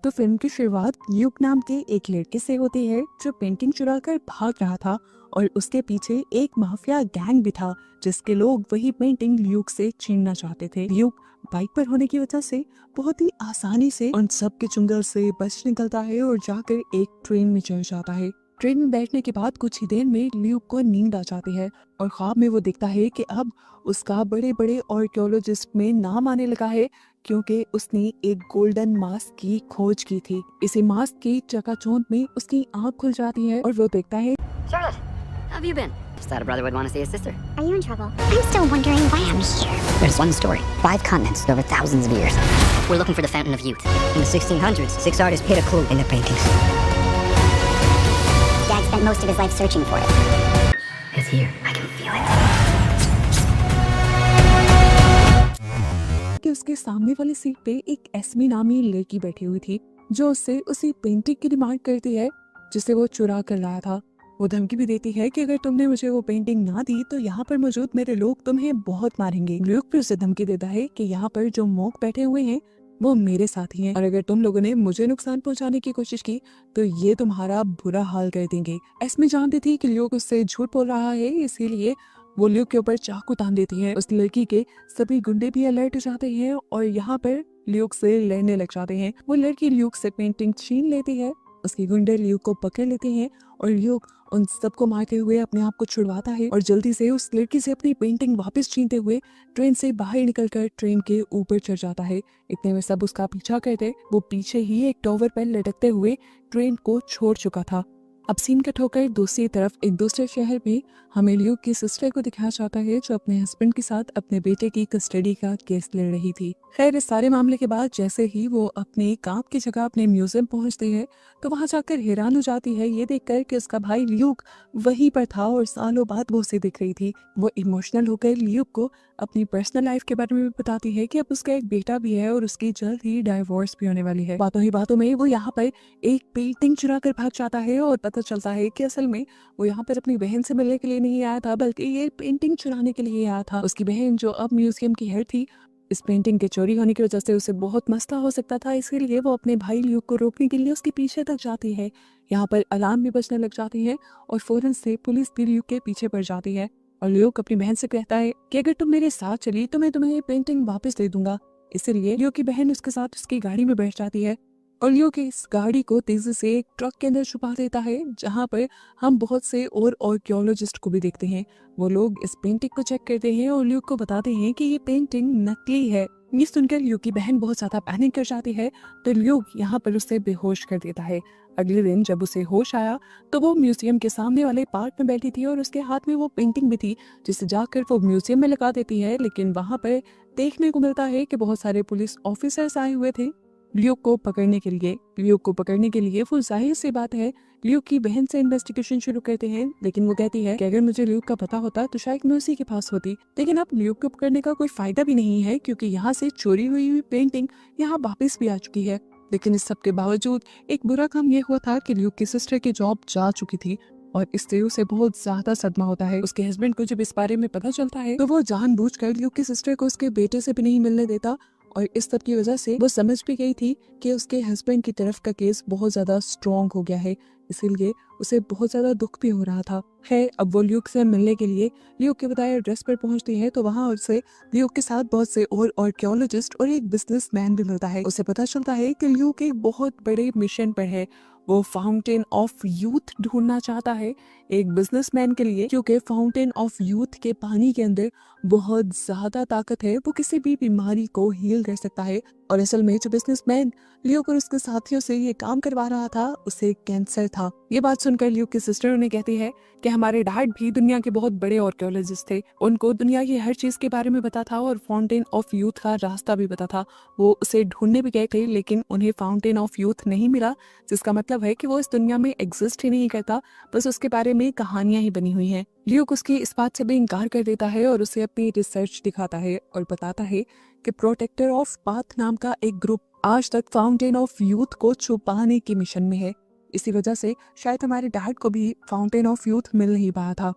तो फिल्म की शुरुआत ल्यूक नाम के एक लड़के से होती है जो पेंटिंग चुरा कर भाग रहा था और उसके पीछे एक माफिया गैंग भी था जिसके लोग वही पेंटिंग ल्यूक से छीनना चाहते थे। ल्यूक बाइक पर होने की वजह से बहुत ही आसानी से उन सब के चुंगल से बच निकलता है और जाकर एक ट्रेन में चढ़ जाता है। ट्रेन में बैठने के बाद कुछ ही देर में ल्यूक को नींद आ जाती है और ख्वाब में वो देखता है कि अब उसका बड़े बड़े आर्कियोलॉजिस्ट में नाम आने लगा है क्योंकि उसने एक गोल्डन मास्क की खोज की थी। इसी मास्क की चकाचौंध में उसकी आंख खुल जाती है और वो देखता है Charlotte, how have you been? Just thought a brother would want to see his sister. Are you in trouble? I'm still wondering why I'm here. There's one story, 5 continents over thousands of years. We're looking for the Fountain of Youth. In the 1600s, 6 artists hid a clue in the paintings. Dad spent most of his life searching for it. It's here. I can feel it. कि उसके सामने वाली seat पे एक एस्मी नामी लड़की बैठी हुई थी जो उससे उसी पेंटिंग की डिमांड करती है जिसे वो चुरा कर लाया था। वो धमकी भी देती है कि अगर तुमने मुझे वो पेंटिंग ना दी तो यहाँ पर मौजूद मेरे लोग तुम्हें बहुत मारेंगे। ल्यूक भी उसे धमकी देता है कि यहाँ पर जो मोक बैठे हुए हैं वो मेरे साथी हैं और अगर तुम लोगों ने मुझे नुकसान पहुंचाने की कोशिश की तो ये तुम्हारा बुरा हाल कर देंगे। एस्मी जानती थी कि ल्यूक उससे झूठ बोल रहा है, इसीलिए वो ल्यूक के ऊपर चाकू तान देती है। उस लड़की के सभी गुंडे भी अलर्ट हो जाते हैं और यहाँ पर ल्यूक से लड़ने लग जाते हैं। वो लड़की ल्यूक से पेंटिंग छीन लेती है, उसके गुंडे ल्यूक को पकड़ लेते हैं और ल्यूक उन सबको मारते हुए अपने आप को छुड़वाता है और जल्दी से उस लड़की से अपनी पेंटिंग वापस छीनते हुए ट्रेन से बाहर निकलकर ट्रेन के ऊपर चढ़ जाता है। इतने में सब उसका पीछा करते वो पीछे ही एक टॉवर पर लटकते हुए ट्रेन को छोड़ चुका था। अब सीन कट होकर दूसरी तरफ एक दूसरे शहर में हमें ल्यूक की सिस्टर को दिखाया जाता है जो अपने हस्बैंड के साथ अपने बेटे की कस्टडी का केस लड़ रही थी। खैर इस सारे मामले के बाद जैसे ही वो अपने काम की जगह अपने म्यूजियम पहुंचती है तो वहां जाकर हैरान हो जाती है ये देखकर कि उसका भाई ल्यूक वहीं पर था और सालों बाद वो उसे दिख रही थी। वो इमोशनल होकर ल्यूक को अपनी पर्सनल लाइफ के बारे में भी बताती है कि अब उसका एक बेटा भी है और उसकी जल्द ही डाइवोर्स भी होने वाली है। बातों ही बातों में वो यहाँ पर एक पेंटिंग चुरा कर भाग जाता है और पता चलता है कि असल में वो यहाँ पर अपनी बहन से मिलने के लिए नहीं आया था बल्कि ये पेंटिंग चुराने के लिए आया था। उसकी बहन जो अब म्यूजियम की हेड थी, इस पेंटिंग के चोरी होने की वजह से उसे बहुत मसला हो सकता था, इसलिए वो अपने भाई ल्यूक को रोकने के लिए उसके पीछे तक जाती है। यहाँ पर अलार्म भी बजने लग जाती है और फौरन से पुलिस भी ल्यूक के पीछे पड़ जाती है और ल्यूक अपनी बहन से कहता है कि अगर तुम मेरे साथ चली तो मैं तुम्हें ये पेंटिंग वापस दे दूंगा। इसलिए ल्यूक की बहन उसके साथ उसकी गाड़ी में बैठ जाती है और ल्यूक इस गाड़ी को तेजी से एक ट्रक के अंदर छुपा देता है जहाँ पर हम बहुत से और आर्कियोलॉजिस्ट को भी देखते हैं। वो लोग इस पेंटिंग को चेक करते हैं और ल्यूक को बताते हैं कि ये पेंटिंग नकली है। ये सुनकर ल्यूक की बहन बहुत ज्यादा पैनिक कर जाती है तो ल्यूक यहाँ पर उसे बेहोश कर देता है। अगले दिन जब उसे होश आया तो वो म्यूजियम के सामने वाले पार्क में बैठी थी और उसके हाथ में वो पेंटिंग भी थी जिसे जाकर वो म्यूजियम में लगा देती है। लेकिन वहाँ पर देखने को मिलता है कि बहुत सारे पुलिस ऑफिसर्स आए हुए थे ल्यूक को पकड़ने के लिए। ल्यूक को पकड़ने के लिए वो जाहिर सी बात है ल्यूक की बहन से इन्वेस्टिगेशन शुरू करते हैं, लेकिन वो कहती है कि अगर मुझे ल्यूक का पता होता तो शायद मैं उसी के पास होती। लेकिन अब ल्यूक को पकड़ने का कोई फायदा भी नहीं है क्योंकि यहाँ से चोरी हुई पेंटिंग यहाँ वापस भी आ चुकी है। लेकिन इस सब के बावजूद एक बुरा काम ये हुआ था कि ल्यूक की सिस्टर की जॉब जा चुकी थी और इससे उसे बहुत ज्यादा सदमा होता है। उसके हस्बैंड को जब इस बारे में पता चलता है तो वो जानबूझकर ल्यूक की सिस्टर को उसके बेटे से भी नहीं मिलने देता और इस सब की वजह से वो समझ भी गई थी कि उसके हस्बैंड की तरफ का केस बहुत ज्यादा स्ट्रॉन्ग हो गया है, इसीलिए उसे बहुत ज्यादा दुख भी हो रहा था। है अब वो ल्यूक से मिलने के लिए ल्यूक के बताए एड्रेस पर पहुंचती है तो वहां उसे ल्यूक के साथ बहुत से और आर्कियोलॉजिस्ट और एक बिजनेसमैन भी मिलता है। उसे पता चलता है कि ल्यूक एक बहुत बड़े मिशन पर है। वो फाउंटेन ऑफ यूथ ढूंढना चाहता है एक बिजनेसमैन के लिए क्योंकि फाउंटेन ऑफ यूथ के पानी के अंदर बहुत ज्यादा ताकत है, वो किसी भी बीमारी को हील कर सकता है। और असल में जो बिजनेसमैन ल्यूक और उसके साथियों से ये काम करवा रहा था उसे कैंसर था। ये बात सुनकर ल्यूक की सिस्टर उन्हें कहती है कि हमारे डैड भी दुनिया के बहुत बड़े आर्कियोलॉजिस्ट थे, उनको दुनिया की हर चीज के बारे में पता था और फाउंटेन ऑफ यूथ का रास्ता भी पता था। वो उसे ढूंढने भी गए थे लेकिन उन्हें फाउंटेन ऑफ यूथ नहीं मिला, जिसका मतलब है कि वो इस दुनिया में एग्जिस्ट ही नहीं करता, बस उसके बारे में कहानियां ही बनी हुई हैं। ल्यूक उसकी इस बात से भी इनकार कर देता है और उसे अपनी रिसर्च दिखाता है और बताता है कि प्रोटेक्टर ऑफ पाथ नाम का एक ग्रुप आज तक फाउंटेन ऑफ यूथ को छुपाने की मिशन में है। इसी वजह से शायद हमारे डैड को भी फाउंटेन ऑफ यूथ मिल नहीं पाया था।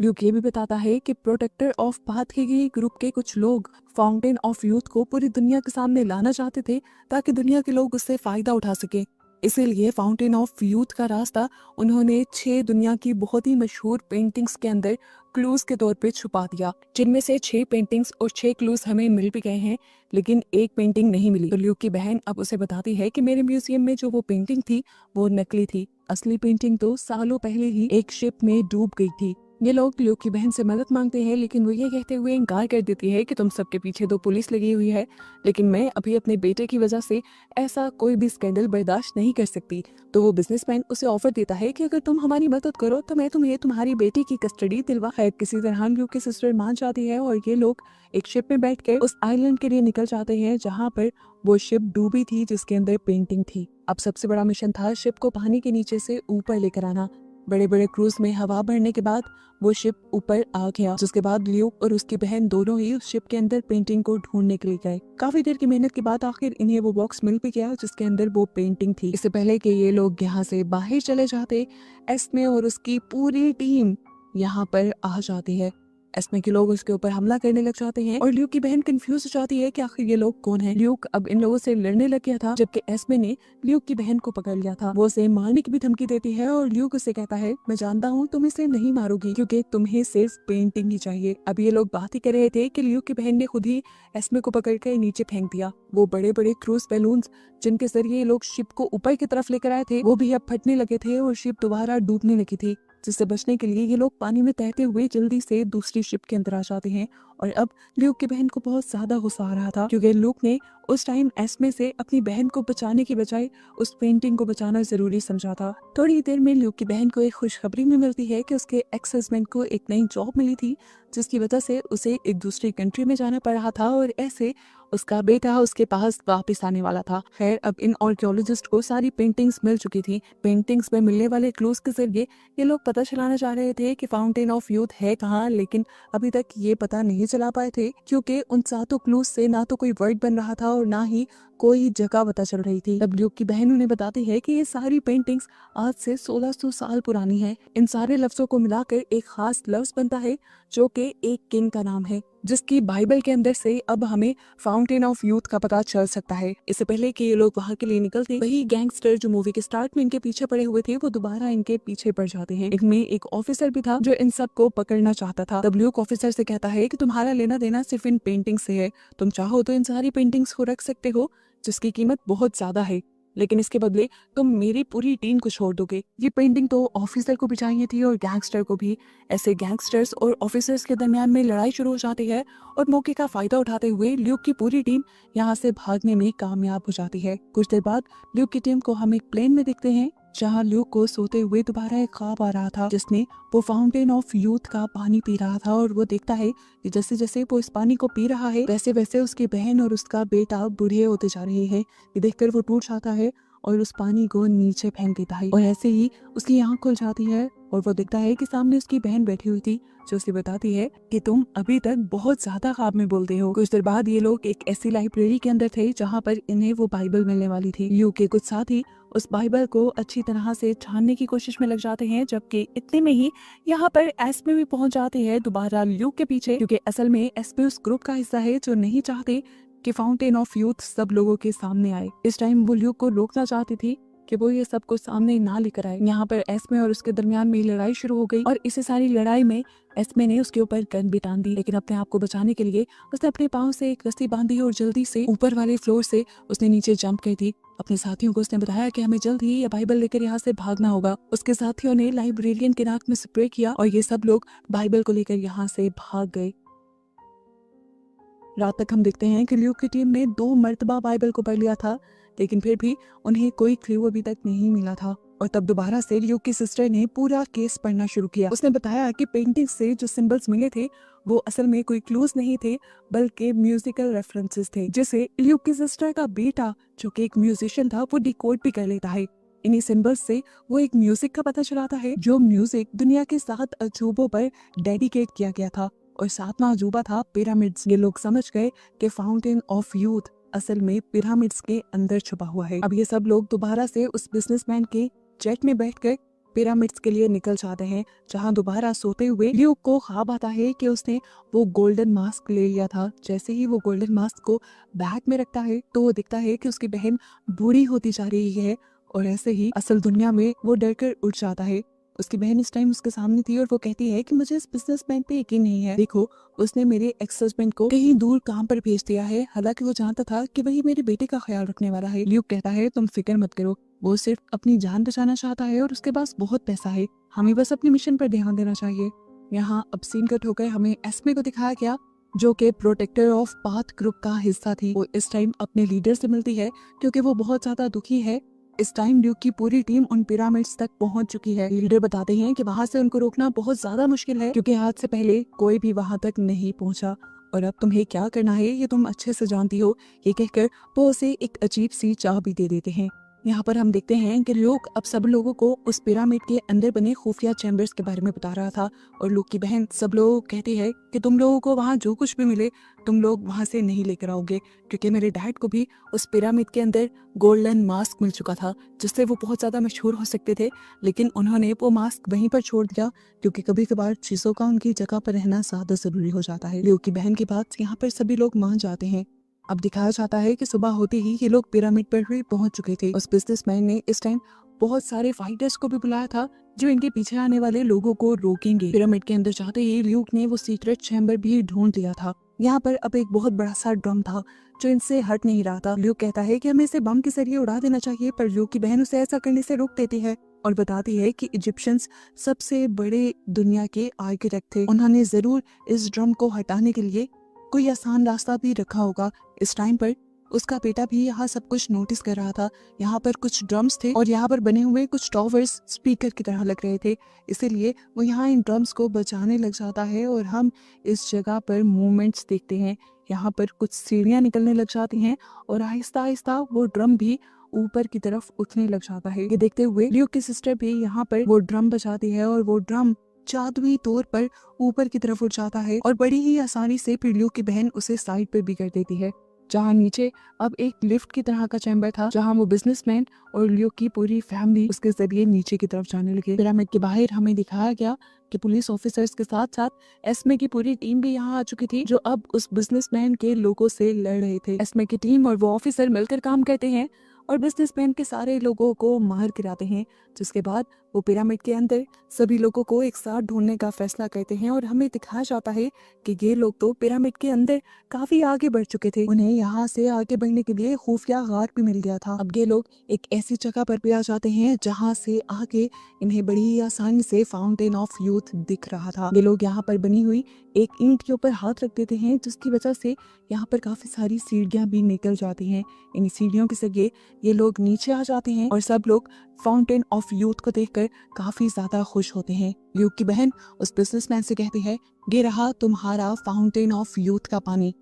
ल्यूक ये भी बताता है कि प्रोटेक्टर ऑफ पाथ के ये ग्रुप के कुछ लोग फाउंटेन ऑफ यूथ को पूरी दुनिया के सामने लाना चाहते थे ताकि दुनिया के लोग उससे फायदा उठा सके। इसीलिए फाउंटेन ऑफ यूथ का रास्ता उन्होंने 6 दुनिया की बहुत ही मशहूर पेंटिंग्स के अंदर क्लूज के तौर पे छुपा दिया, जिनमें से 6 पेंटिंग्स और 6 क्लूज हमें मिल भी गए हैं, लेकिन एक पेंटिंग नहीं मिली। तो ल्यूक की बहन अब उसे बताती है कि मेरे म्यूजियम में जो वो पेंटिंग थी वो नकली थी, असली पेंटिंग तो सालों पहले ही एक शिप में डूब गई थी। ये लोग ल्यूक की बहन से मदद मांगते हैं, लेकिन वो ये कहते हुए इनकार कर देती है कि तुम सबके पीछे तो पुलिस लगी हुई है, लेकिन मैं अभी अपने बेटे की वजह से ऐसा कोई भी स्कैंडल बर्दाश्त नहीं कर सकती। तो वो बिजनेसमैन उसे ऑफर देता है कि अगर तुम हमारी मदद करो तो मैं तुम्हें तुम्हारी बेटी की कस्टडी दिलवा। खैर किसी तरह ल्यूक की सिस्टर मान जाती है और ये लोग एक शिप में बैठकर उस आइलैंड के लिए निकल जाते हैं जहाँ पर वो शिप डूबी थी जिसके अंदर पेंटिंग थी। अब सबसे बड़ा मिशन था शिप को पानी के नीचे से ऊपर लेकर आना। बड़े बड़े क्रूज में हवा भरने के बाद वो शिप ऊपर आ गया, जिसके बाद ल्यूक और उसकी बहन दोनों ही उस शिप के अंदर पेंटिंग को ढूंढने के लिए गए। काफी देर की मेहनत के बाद आखिर इन्हें वो बॉक्स मिल भी गया जिसके अंदर वो पेंटिंग थी। इससे पहले कि ये लोग यहाँ से बाहर चले जाते, एस्मे और उसकी पूरी टीम यहाँ पर आ जाती है। एस्मे के लोग उसके ऊपर हमला करने लग जाते हैं और ल्यूक की बहन कंफ्यूज हो जाती है कि आखिर ये लोग कौन हैं। ल्यूक अब इन लोगों से लड़ने लग गया था, जबकि एस्मे ने ल्यूक की बहन को पकड़ लिया था। वो उसे मारने की भी धमकी देती है और ल्यूक उसे कहता है मैं जानता हूँ तुम इसे नहीं मारोगी क्योंकि तुम्हें सिर्फ पेंटिंग ही चाहिए। अब ये लोग बात ही कर रहे थे कि ल्यूक की बहन ने खुद ही एस्मे को पकड़कर नीचे फेंक दिया। वो बड़े बड़े क्रूज बैलून्स जिनके जरिए लोग शिप को ऊपर की तरफ लेकर आए थे वो भी अब फटने लगे थे और शिप दोबारा डूबने लगी थी, जिससे बचने के लिए ये लोग पानी में तैरते हुए जल्दी से दूसरी शिप के अंदर आ जाते हैं। और अब ल्यूक की बहन को बहुत ज्यादा गुस्सा आ रहा था क्योंकि ल्यूक ने उस टाइम एस्मे से अपनी बहन को बचाने की बजाय उस पेंटिंग को बचाना जरूरी समझा था। थोड़ी देर में ल्यूक की बहन को एक खुशखबरी में मिलती है कि उसके एक्स हस्बैंड को एक नई जॉब मिली थी, जिसकी वजह से उसे एक दूसरी कंट्री में जाना पड़ रहा था और ऐसे उसका बेटा उसके पास वापस आने वाला था। खैर अब इन आर्कियोलॉजिस्ट को सारी पेंटिंग्स मिल चुकी थी। पेंटिंग्स में मिलने वाले क्लूज के जरिए ये लोग पता चलाना चाह रहे थे कि फाउंटेन ऑफ यूथ है कहाँ, लेकिन अभी तक ये पता नहीं चला पाए थे क्योंकि उन 7 क्लूज से ना तो कोई वर्ड बन रहा था और ना ही कोई जगह पता चल रही थी। तब ल्यूक की बहन उन्हें बताती है कि ये सारी पेंटिंग्स आज से 1600 साल पुरानी है। इन सारे लफ्जों को मिलाकर एक खास लफ्ज बनता है जो कि एक किंग का नाम है, जिसकी बाइबल के अंदर से अब हमें फाउंटेन ऑफ यूथ का पता चल सकता है। इससे पहले कि ये लोग वहाँ के लिए निकलते, वही गैंगस्टर जो मूवी के स्टार्ट में इनके पीछे पड़े हुए थे वो दोबारा इनके पीछे पड़ जाते हैं। इनमें एक ऑफिसर भी था जो इन सबको पकड़ना चाहता था। तब ल्यूक ऑफिसर से कहता है कि तुम्हारा लेना देना सिर्फ इन पेंटिंग से है, तुम चाहो तो इन सारी पेंटिंग्स को रख सकते हो जिसकी कीमत बहुत ज्यादा है, लेकिन इसके बदले तुम मेरी पूरी टीम को छोड़ दोगे। ये पेंटिंग तो ऑफिसर को भी चाहिए थी और गैंगस्टर को भी। ऐसे गैंगस्टर्स और ऑफिसर्स के दरमियान में लड़ाई शुरू हो जाती है और मौके का फायदा उठाते हुए ल्यूक की पूरी टीम यहाँ से भागने में कामयाब हो जाती है। कुछ देर बाद ल्यूक की टीम को हम एक प्लेन में देखते हैं जहाँ ल्यूक को सोते हुए दोबारा एक ख्वाब आ रहा था जिसमें वो फाउंटेन ऑफ यूथ का पानी पी रहा था और वो देखता है कि जैसे जैसे वो इस पानी को पी रहा है वैसे वैसे उसकी बहन और उसका बेटा बूढ़े होते जा रहे हैं। ये देखकर वो टूट जाता है और उस पानी को नीचे फेंक देता है और ऐसे ही उसकी आंख खुल जाती है और वो देखता है कि सामने उसकी बहन बैठी हुई थी जो उसे बताती है कि तुम अभी तक बहुत ज्यादा ख्वाब में बोलते हो। कुछ देर बाद ये लोग एक ऐसी लाइब्रेरी के अंदर थे जहाँ पर इन्हें वो बाइबल मिलने वाली थी। ल्यूक के कुछ साथी उस बाइबल को अच्छी तरह से छानने की कोशिश में लग जाते हैं, जबकि इतने में ही यहाँ पर एस्मे भी पहुंच जाते हैं दोबारा ल्यूक के पीछे, क्योंकि असल में एस्मे उस ग्रुप का हिस्सा है जो नहीं चाहते कि फाउंटेन ऑफ यूथ सब लोगों के सामने आए। इस टाइम वो ल्यूक को रोकना चाहती थी कि वो ये सब कुछ सामने ना लेकर आए। यहाँ पर एस्मे और उसके दरमियान में लड़ाई शुरू हो गई और इसी सारी लड़ाई में एस्मे ने उसके ऊपर गन भी तान दी, लेकिन अपने आप को बचाने के लिए उसने अपने पाँव से एक रस्सी बांधी और जल्दी से ऊपर वाले फ्लोर से उसने नीचे जंप कर दी। अपने साथियों को उसने बताया कि हमें जल्द ही ये बाइबल लेकर यहाँ से भागना होगा। उसके साथियों ने लाइब्रेरियन के नाक में स्प्रे किया और ये सब लोग बाइबल को लेकर यहाँ से भाग गए। रात तक हम देखते हैं कि ल्यूक की टीम ने 2 मर्तबा बाइबल को पढ़ लिया था, लेकिन फिर भी उन्हें कोई क्लू अभी तक नहीं मिला था। और तब दोबारा से ल्यूक की सिस्टर ने पूरा केस पढ़ना शुरू किया। उसने बताया कि पेंटिंग से जो सिंबल्स मिले थे वो असल में कोई क्लूज नहीं थे बल्कि म्यूजिकल रेफरेंसेस थे, जिसे ल्यूक की सिस्टर का बेटा जो कि एक म्यूजिशियन था वो डिकोड भी कर लेता है। इन्हीं सिंबल्स से वो एक म्यूजिक का पता चलाता है जो म्यूजिक दुनिया के 7 अजूबों पर डेडिकेट किया गया था और 7वां अजूबा था पिरामिड्स। ये लोग समझ गए कि फाउंटेन ऑफ यूथ असल में पिरामिड्स के अंदर छुपा हुआ है। अब ये सब लोग दोबारा से उस बिजनेसमैन के जेट में बैठकर पिरामिड्स के लिए निकल जाते हैं, जहाँ दोबारा सोते हुए ल्यूक को ख्वाब आता है कि उसने वो गोल्डन मास्क ले लिया था। जैसे ही वो गोल्डन मास्क को बैग में रखता है तो वो दिखता है कि उसकी बहन बूढ़ी होती जा रही है और ऐसे ही असल दुनिया में वो डरकर उठ जाता है। उसकी बहन इस टाइम उसके सामने थी और वो कहती है कि मुझे इस बिजनेसमैन पे यकीन नहीं है। देखो, उसने मेरे एक्स हस्बैंड को कहीं दूर काम पर भेज दिया है, हालांकि वो जानता था कि वही मेरे बेटे का ख्याल रखने वाला है। ल्यूक कहता है तुम फिक्र मत करो, वो सिर्फ अपनी जान बचाना चाहता है और उसके पास बहुत पैसा है, हमें बस अपने मिशन पर ध्यान देना चाहिए। यहाँ अब सीन कट होकर हमें एस्मे को दिखाया गया, जो कि प्रोटेक्टर ऑफ पाथ ग्रुप का हिस्सा थी। वो इस टाइम अपने लीडर से मिलती है क्योंकि वो बहुत ज्यादा दुखी है। इस टाइम ल्यूक की पूरी टीम उन पिरामिड्स तक पहुंच चुकी है। लीडर बताते हैं कि वहां से उनको रोकना बहुत ज्यादा मुश्किल है क्योंकि आज से पहले कोई भी वहां तक नहीं पहुंचा और अब तुम्हें क्या करना है ये तुम अच्छे से जानती हो। ये कहकर वो उसे एक अजीब सी चाबी दे देते हैं। यहाँ पर हम देखते हैं कि ल्यूक अब सब लोगों को उस पिरामिड के अंदर बने खुफिया चैम्बर्स के बारे में बता रहा था और ल्यूक की बहन सब लोगों को कहती है कि तुम लोगों को वहाँ जो कुछ भी मिले तुम लोग वहाँ से नहीं लेकर आओगे, क्योंकि मेरे डैड को भी उस पिरामिड के अंदर गोल्डन मास्क मिल चुका था जिससे वो बहुत ज्यादा मशहूर हो सकते थे, लेकिन उन्होंने वो मास्क वहीं पर छोड़ दिया क्योंकि कभी कभार चीजों का उनकी जगह पर रहना ज्यादा जरूरी हो जाता है। ल्यूक की बहन की बात यहाँ पर सभी लोग मान जाते हैं। अब दिखाया जाता है कि सुबह होते ही ये लोग पिरामिड पर भी पहुंच चुके थे। उस बिजनेसमैन ने इस टाइम बहुत सारे फाइटर्स को भी बुलाया था जो इनके पीछे आने वाले लोगों को रोकेंगे। पिरामिड के अंदर जाते ही ल्यूक ने वो सीक्रेट चैम्बर भी ढूंढ लिया था। यहाँ पर अब एक बहुत बड़ा सा ड्रम था जो इनसे हट नहीं रहा था। ल्यूक कहता है कि हमें इसे बम के जरिए उड़ा देना चाहिए, पर ल्यूक की बहन उसे ऐसा करने से रोक देती है और बताती है कि इजिप्शियंस सबसे बड़े दुनिया के आर्किटेक्ट थे, उन्होंने जरूर इस ड्रम को हटाने के लिए कोई आसान रास्ता भी रखा होगा। इस टाइम पर उसका बेटा भी यहाँ सब कुछ नोटिस कर रहा था। यहाँ पर कुछ ड्रम्स थे और यहाँ पर बने हुए कुछ टॉवर्स स्पीकर की तरह लग रहे थे, इसीलिए वो यहाँ इन ड्रम्स को बचाने लग जाता है और हम इस जगह पर मूवमेंट्स देखते हैं। यहाँ पर कुछ सीढ़ियाँ निकलने लग जाती हैं और आहिस्ता आहिस्ता वो ड्रम भी ऊपर की तरफ उठने लग जाता है। ये देखते हुए ल्यूक की सिस्टर भी यहाँ पर वो ड्रम बचाती है और वो ड्रम जादुई तौर पर ऊपर की तरफ उठ जाता है और बड़ी ही आसानी से फिर ल्यूक की बहन उसे साइड पर भी कर देती है। जहाँ नीचे अब एक लिफ्ट की तरह का चैम्बर था जहाँ वो बिजनेसमैन और ल्यूक की पूरी फैमिली उसके जरिए नीचे की तरफ जाने लगे। पिरामिड के बाहर हमें दिखाया गया कि पुलिस ऑफिसर्स के साथ साथ एस्मे की पूरी टीम भी यहाँ आ चुकी थी, जो अब उस बिजनेसमैन के लोगों से लड़ रहे थे। एस्मे की टीम और वो ऑफिसर मिलकर काम करते हैं और बिजनेसमैन के सारे लोगों को मार गिराते हैं, जिसके बाद वो पिरामिड के अंदर सभी लोगों को एक साथ ढूंढने का फैसला करते हैं और हमें दिखाया जाता है कि ये लोग तो पिरामिड के अंदर काफी आगे बढ़ चुके थे, उन्हें यहाँ से आगे बढ़ने के लिए खुफिया गार भी मिल गया था। अब ये लोग एक ऐसी जगह पर भी आ जाते हैं जहाँ से आगे इन्हें बड़ी ही आसानी से फाउंटेन ऑफ यूथ दिख रहा था। ये लोग यहाँ पर बनी हुई एक ईंट के ऊपर हाथ रख देते हैं, जिसकी वजह से यहाँ पर काफी सारी सीढ़ियां भी निकल जाती हैं। इन सीढ़ियों के जरिए ये लोग नीचे आ जाते हैं और सब लोग फाउंटेन ऑफ यूथ को देखकर काफी ज्यादा खुश होते हैं। ल्यूक की बहन उस बिजनेसमैन से कहती है, ये रहा तुम्हारा फाउंटेन ऑफ यूथ का पानी।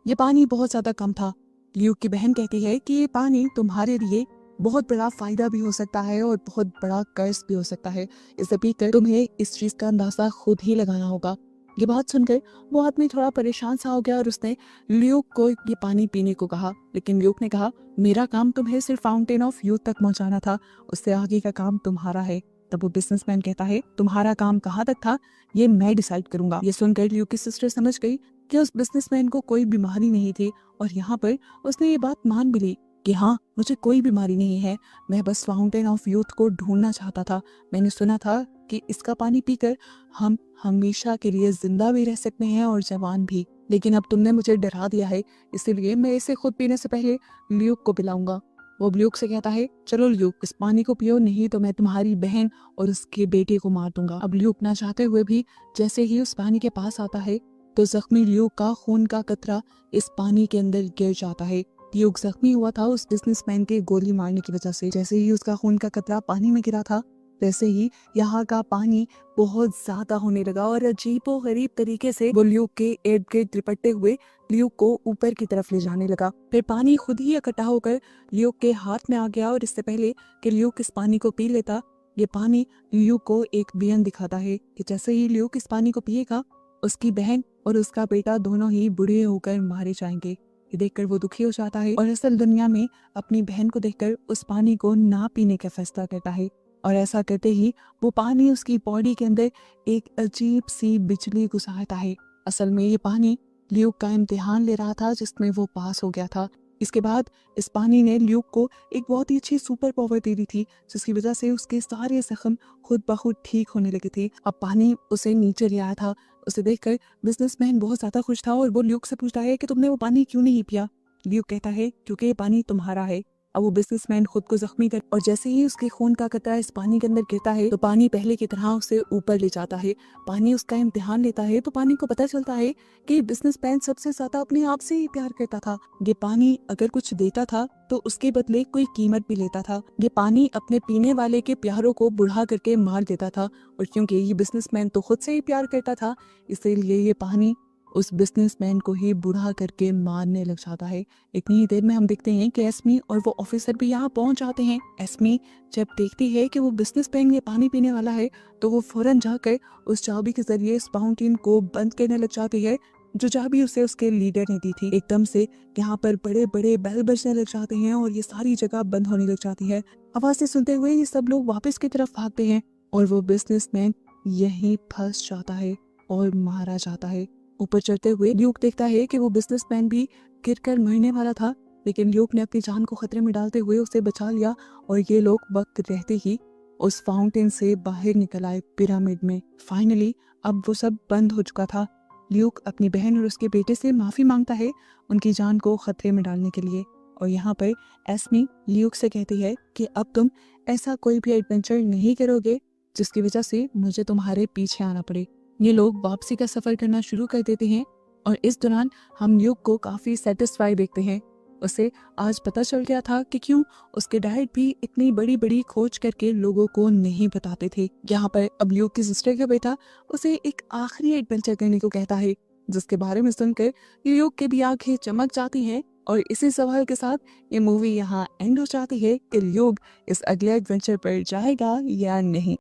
ये पानी बहुत ज्यादा कम था। ल्यूक की बहन कहती है कि ये पानी तुम्हारे लिए बहुत बड़ा फायदा भी हो सकता है और बहुत बड़ा कर्ज भी हो सकता है, इसे पीकर तुम्हें इस चीज का अंदाजा खुद ही लगाना होगा। ये बात सुनकर वो आदमी थोड़ा परेशान सा हो गया और उसने ल्यूक को ये पानी पीने को कहा, लेकिन ल्यूक ने कहा, मेरा काम तुम्हें सिर्फ फाउंटेन ऑफ यूथ तक पहुंचाना था, उससे आगे का काम तुम्हारा है। तब वो बिजनेसमैन कहता है, तुम्हारा काम कहाँ तक था ये मैं डिसाइड करूंगा। ये सुनकर ल्यूक की सिस्टर समझ गई कि उस बिजनेसमैन को कोई बीमारी नहीं थी और यहाँ पर उसने ये बात मान भी ली कि हाँ, मुझे कोई बीमारी नहीं है, मैं बस फाउंटेन ऑफ यूथ को ढूंढना चाहता था। मैंने सुना था कि इसका पानी पीकर हम हमेशा के लिए जिंदा भी रह सकते हैं और जवान भी, लेकिन अब तुमने मुझे डरा दिया है, इसीलिए मैं इसे खुद पीने से पहले ल्यूक को पिलाऊंगा। वो ल्यूक से कहता है, चलो ल्यूक इस पानी को पियो, नहीं तो मैं तुम्हारी बहन और उसके बेटे को मार दूंगा। अब ल्यूक ना चाहते हुए भी जैसे ही उस पानी के पास आता है तो जख्मी ल्यूक का खून का कतरा इस पानी के अंदर गिर जाता है। ल्यूक जख्मी हुआ था उस बिजनेसमैन के गोली मारने की वजह से। जैसे ही उसका खून का कतरा पानी में गिरा था, वैसे ही यहाँ का पानी बहुत ज्यादा होने लगा और अजीबो गरीब तरीके से वो ल्यूक के इर्द गिर्द लिपटते हुए ल्यूक को ऊपर की तरफ ले जाने लगा। फिर पानी खुद ही इकट्ठा होकर ल्यूक के हाथ में आ गया और इससे पहले कि ल्यूक इस पानी को पी लेता, ये पानी ल्यूक को एक विजन दिखाता है कि जैसे ही ल्यूक इस पानी को पिएगा, उसकी बहन और उसका बेटा दोनों ही बूढ़े होकर मारे जाएंगे। ये देखकर वो दुखी हो जाता है और असल दुनिया में अपनी बहन को देखकर उस पानी को ना पीने का फैसला करता है। और ऐसा करते ही वो पानी उसकी बॉडी के अंदर एक अजीब सी बिजली गुजारता है। असल में ये पानी ल्यूक का इम्तिहान ले रहा था जिसमें वो पास हो गया था। इसके बाद इस पानी ने ल्यूक को एक बहुत ही अच्छी सुपर पावर दे दी थी, जिसकी वजह से उसके सारे जख्म खुद ब खुद ठीक होने लगे थे। अब पानी उसे नीचे ले आया था। उसे देखकर बिजनेसमैन बहुत ज्यादा खुश था और वो ल्यूक से पूछता है कि तुमने वो पानी क्यों नहीं पिया। ल्यूक कहता है क्योंकि ये पानी तुम्हारा है। अब वो बिजनेसमैन खुद को जख्मी कर और जैसे ही उसके खून का कतरा इस पानी के अंदर गिरता है तो पानी पहले की तरह उसे ऊपर ले जाता है। पानी उसका इम्तिहान लेता है तो पानी को पता चलता है कि बिजनेसमैन सबसे ज्यादा अपने आप से ही प्यार करता था। ये पानी अगर कुछ देता था तो उसके बदले कोई कीमत भी लेता था। ये पानी अपने पीने वाले के प्यारों को बुढ़ा करके मार देता था और क्योंकि ये बिजनेसमैन तो खुद से ही प्यार करता था इसीलिए ये पानी उस बिजनेसमैन को ही बुढ़ा करके मारने लग जाता है। इतनी ही देर में हम देखते हैं कि एस्मी और वो ऑफिसर भी यहाँ पहुंच जाते हैं। एस्मी जब देखती है कि वो बिजनेसमैन ये पानी पीने वाला है तो वो फौरन जाकर उस चाबी के जरिए इस फाउंटेन को बंद करने लग जाती है जो चाबी उसे उसके लीडर ने दी थी। एकदम से यहाँ पर बड़े बड़े बेल बजने लग जाते हैं और ये सारी जगह बंद होने लग जाती है। आवाजें सुनते हुए ये सब लोग वापस की तरफ भागते हैं और वो बिजनेसमैन यहीं फंस जाता है और मारा जाता है। ऊपर चढ़ते हुए ल्यूक देखता है कि वो बिजनेसमैन भी गिरकर मरने वाला था, लेकिन ल्यूक ने अपनी जान को खतरे में डालते हुए उसे बचा लिया और ये लोग वक्त रहते ही उस फाउंटेन से बाहर निकल आए पिरामिड में। फाइनली अब वो सब बंद हो चुका था। ल्यूक अपनी बहन और उसके बेटे से माफी मांगता है उनकी जान को खतरे में डालने के लिए। और यहाँ पर एस्मी ल्यूक से कहती है कि अब तुम ऐसा कोई भी एडवेंचर नहीं करोगे जिसकी वजह से मुझे तुम्हारे पीछे आना पड़े। ये लोग वापसी का सफर करना शुरू कर देते हैं और इस दौरान हम ल्यूक को काफी सेटिस्फाई देखते हैं। उसे आज पता चल गया था कि क्यों उसके डैड भी इतनी बड़ी बड़ी खोज करके लोगों को नहीं बताते थे। यहाँ पर अब ल्यूक की सिस्टर का बेटा उसे एक आखिरी एडवेंचर करने को कहता है जिसके बारे में सुनकर ल्यूक के भी आंखें चमक जाती हैं। और इसी सवाल के साथ ये मूवी यहाँ एंड हो जाती है कि ल्यूक इस अगले एडवेंचर पर जाएगा या नहीं।